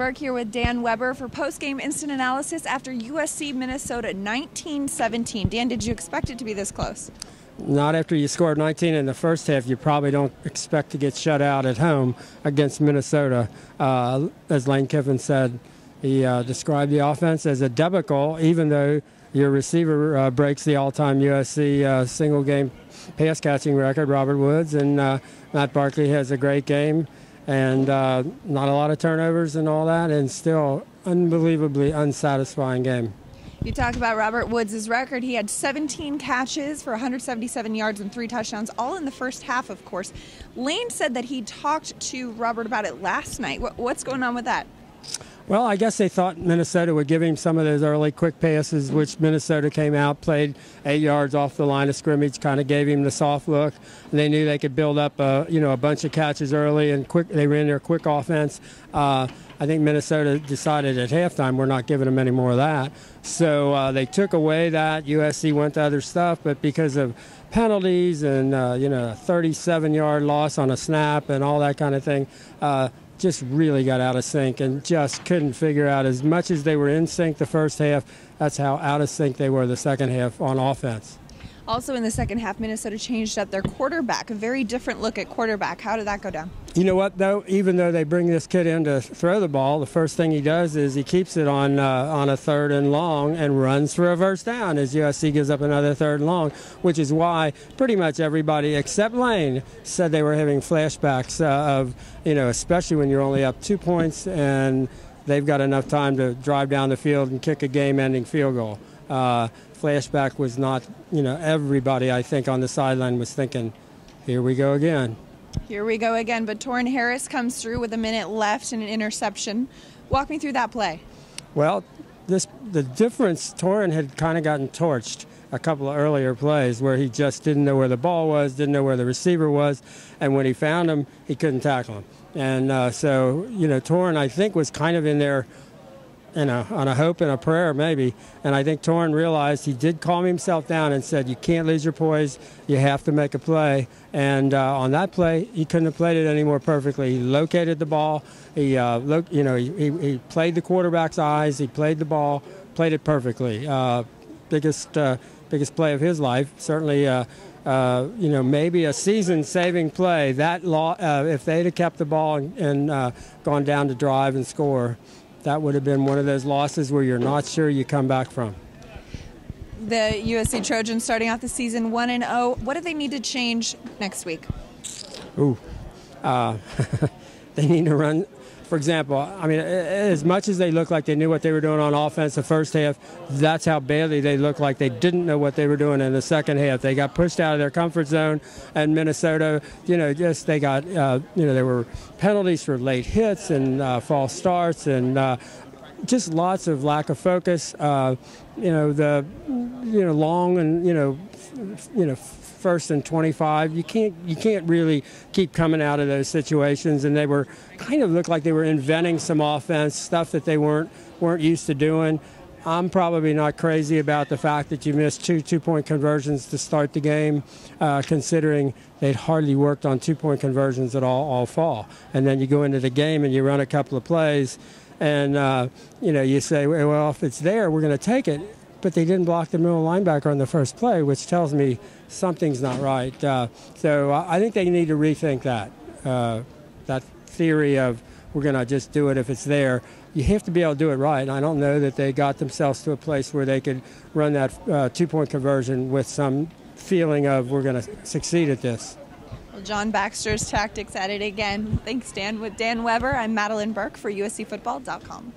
Burke here with Dan Weber for post-game instant analysis after USC Minnesota 19-17. Dan, did you expect it to be this close? Not after you scored 19 in the first half. You probably don't expect to get shut out at home against Minnesota. As Lane Kiffin said, he described the offense as a debacle, even though your receiver breaks the all-time USC single-game pass-catching record, Robert Woods, and Matt Barkley has a great game. And not a lot of turnovers and all that, and still unbelievably unsatisfying game. You talk about Robert Woods' record. He had 17 catches for 177 yards and 3 touchdowns, all in the first half, of course. Lane said that he talked to Robert about it last night. What's going on with that? Well, I guess they thought Minnesota would give him some of those early quick passes, which Minnesota came out, played 8 yards off the line of scrimmage, kind of gave him the soft look. And they knew they could build up a bunch of catches early and quick. They ran their quick offense. I think Minnesota decided at halftime we're not giving them any more of that. So they took away that. USC went to other stuff, but because of penalties and a 37-yard loss on a snap and all that kind of thing, just really got out of sync and just couldn't figure out, as much as they were in sync the first half, that's how out of sync they were the second half on offense. Also in the second half, Minnesota changed up their quarterback, a very different look at quarterback. How did that go down? You know what, though? Even though they bring this kid in to throw the ball, the first thing he does is he keeps it on a 3rd and long and runs for a first down as USC gives up another 3rd and long, which is why pretty much everybody except Lane said they were having flashbacks of, especially when you're only up 2 points and they've got enough time to drive down the field and kick a game-ending field goal. Flashback was not, everybody I think on the sideline was thinking, here we go again. Here we go again, but Torrin Harris comes through with a minute left and an interception. Walk me through that play. Well, the difference, Torrin had kind of gotten torched a couple of earlier plays where he just didn't know where the ball was, didn't know where the receiver was, and when he found him, he couldn't tackle him. And so, Torrin, I think, was kind of in there, on a hope and a prayer maybe. And I think Torrin realized, he did calm himself down and said, you can't lose your poise, you have to make a play. And on that play, he couldn't have played it any more perfectly. He located the ball, he played the quarterback's eyes, he played the ball, played it perfectly. Biggest play of his life, certainly. Maybe a season-saving play. That if they'd have kept the ball and gone down to drive and score, that would have been one of those losses where you're not sure you come back from. The USC Trojans starting out the season 1-0. What do they need to change next week? They need to run. For example, as much as they looked like they knew what they were doing on offense the first half, that's how badly they looked like they didn't know what they were doing in the second half. They got pushed out of their comfort zone, and Minnesota, there were penalties for late hits and false starts and just lots of lack of focus. Long and first and 25. You can't really keep coming out of those situations, and they were kind of looked like they were inventing some offense stuff that they weren't used to doing. I'm probably not crazy about the fact that you missed two-point conversions to start the game, considering they'd hardly worked on 2-point conversions at all fall. And then you go into the game and you run a couple of plays, and you say, well, if it's there, we're going to take it. But they didn't block the middle linebacker on the first play, which tells me something's not right. So I think they need to rethink that theory of we're going to just do it if it's there. You have to be able to do it right. And I don't know that they got themselves to a place where they could run that 2-point conversion with some feeling of we're going to succeed at this. Well, John Baxter's tactics at it again. Thanks, Dan. With Dan Weber, I'm Madelyn Burke for USCFootball.com.